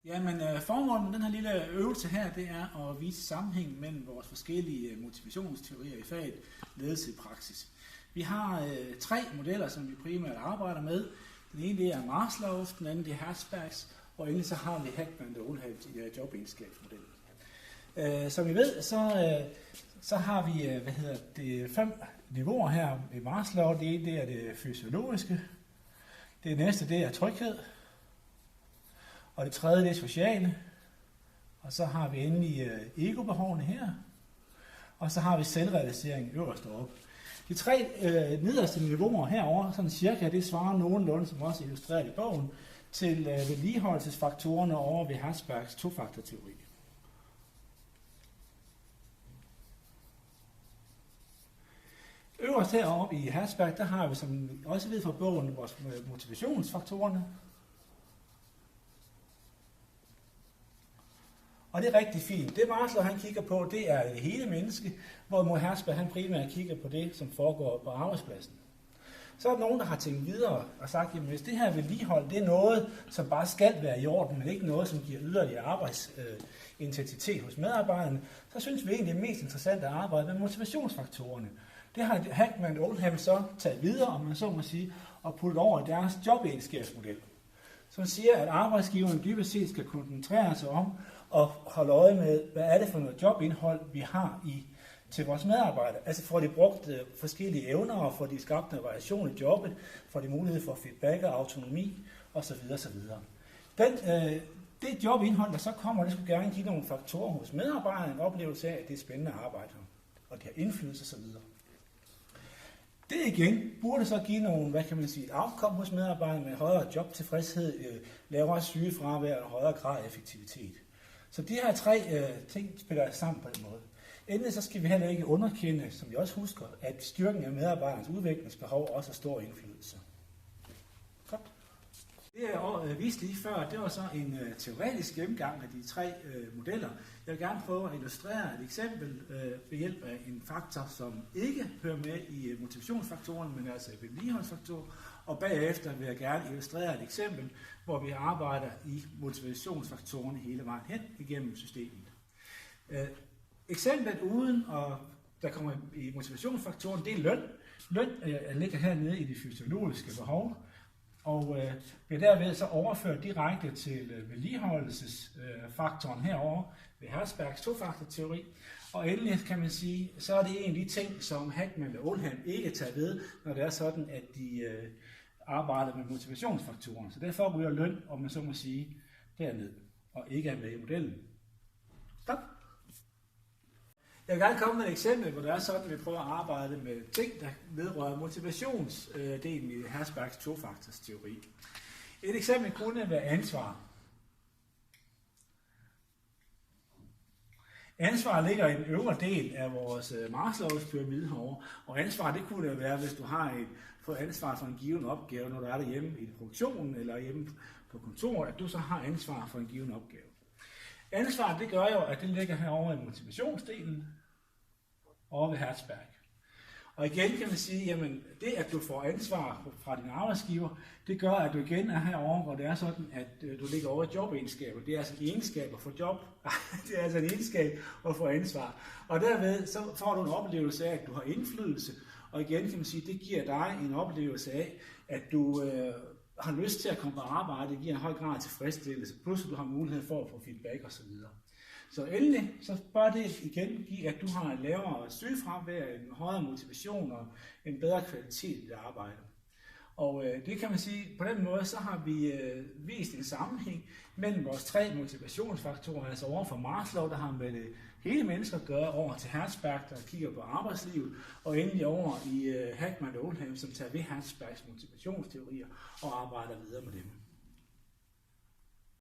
Jamen, formålet med den her lille øvelse her, det er at vise sammenhæng mellem vores forskellige motivationsteorier i faget ledelse i praksis. Vi har 3 modeller, som vi primært arbejder med. Den ene det er Maslows, den anden det er Herzbergs, og endelig så har vi Heckman og Ohlham jobegenskabsmodellen. Som I ved, så har vi 5 niveauer her i Maslow. Det ene det er det fysiologiske, det næste det er tryghed, og det tredje det er sociale, og så har vi endelig egobehovene her, og så har vi selvrealisering øverst oppe. De 3 nederste niveauer herover, sådan cirka, det svarer nogenlunde, som også illustreret i bogen, til vedligeholdelsesfaktorerne over ved Herzbergs tofaktorteori. Øverst heroppe i Herzberg, der har vi, som vi også ved fra bogen, vores motivationsfaktorerne. Og det er rigtig fint. Det Maslow han kigger på, det er det hele menneske, hvor Herzberg han primært kigger på det, som foregår på arbejdspladsen. Så er der nogen, der har tænkt videre og sagt, at hvis det her vedligehold, det er noget, som bare skal være i orden, men ikke noget, som giver yderligere arbejdsintensitet hos medarbejderne, så synes vi egentlig, det er mest interessant at arbejde med motivationsfaktorerne. Det har Heckman og Ohlham så taget videre, om man så må sige, og puttet over i deres jobegenskabsmodel, som siger, at arbejdsgiveren dybest set skal koncentrere sig om at holde øje med, hvad er det for noget jobindhold, vi har til vores medarbejdere. Altså får de brugt forskellige evner, og får de skabt en variation i jobbet, får de mulighed for feedback og autonomi, osv. osv. Det jobindhold, der så kommer, det skulle gerne give nogle faktorer hos medarbejderne, en oplevelse af, at det er spændende at arbejde her, og det har indflydelse osv. Det igen burde så give nogle, et outcome hos medarbejderne med højere jobtilfredshed, lavere sygefravær og højere grad af effektivitet. Så de her 3 ting spiller sammen på den måde. Endelig så skal vi heller ikke underkende, som vi også husker, at styrken af medarbejdernes udviklingsbehov også har stor indflydelse. Godt. Det jeg viste lige før, det var så en teoretisk gennemgang af de 3 modeller. Jeg vil gerne prøve at illustrere et eksempel ved hjælp af en faktor, som ikke hører med i motivationsfaktoren, men altså vedligeholdsfaktorer. Og bagefter vil jeg gerne illustrere et eksempel, hvor vi arbejder i motivationsfaktorerne hele vejen hen igennem systemet. Eksemplet uden, og der kommer i motivationsfaktoren, det er løn. Løn ligger hernede i det fysiologiske behov, og bliver derved så overført direkte til vedligeholdelsesfaktoren herover ved Herzbergs tofaktorteori. Og endelig kan man sige, så er det en af de ting, som Heckman og Ohlham ikke tager ved, når det er sådan, at de arbejder med motivationsfaktoren. Så derfor ryger løn, om man så må sige, derned, og ikke er med i modellen. Stop. Jeg vil gerne komme med et eksempel, hvor det er sådan, at vi prøver at arbejde med ting, der vedrører motivationsdelen i Herzbergs tofaktorsteori. Et eksempel kunne være ansvar. Ansvar ligger i den øvre del af vores Maslows pyramide herovre, og ansvar det kunne det være, hvis du har fået ansvar for en given opgave, når du er derhjemme i produktionen eller hjemme på kontoret, at du så har ansvar for en given opgave. Ansvar det gør jo, at det ligger herovre i motivationsdelen over ved Herzberg. Og igen kan man sige, jamen det at du får ansvar fra din arbejdsgiver, det gør, at du igen er herovre, hvor det er sådan, at du ligger over i jobegenskaber. Det er altså egenskaber for job. Det er altså en egenskab at få ansvar. Og derved så får du en oplevelse af, at du har indflydelse. Og igen kan man sige, det giver dig en oplevelse af, at du har lyst til at komme på arbejde. Det giver en høj grad af tilfredsstillelse. Plus at du har mulighed for at få feedback osv. Så endelig, så bør det igen give, at du har en lavere sygefravær, en højere motivation og en bedre kvalitet i dit arbejde. Og det kan man sige, på den måde, så har vi vist en sammenhæng mellem vores 3 motivationsfaktorer, altså over for Maslow, der har med det hele mennesker at gøre, over til Herzberg, der kigger på arbejdslivet, og endelig over i Heckman og Ohlham, som tager ved Herzbergs motivationsteorier og arbejder videre med dem.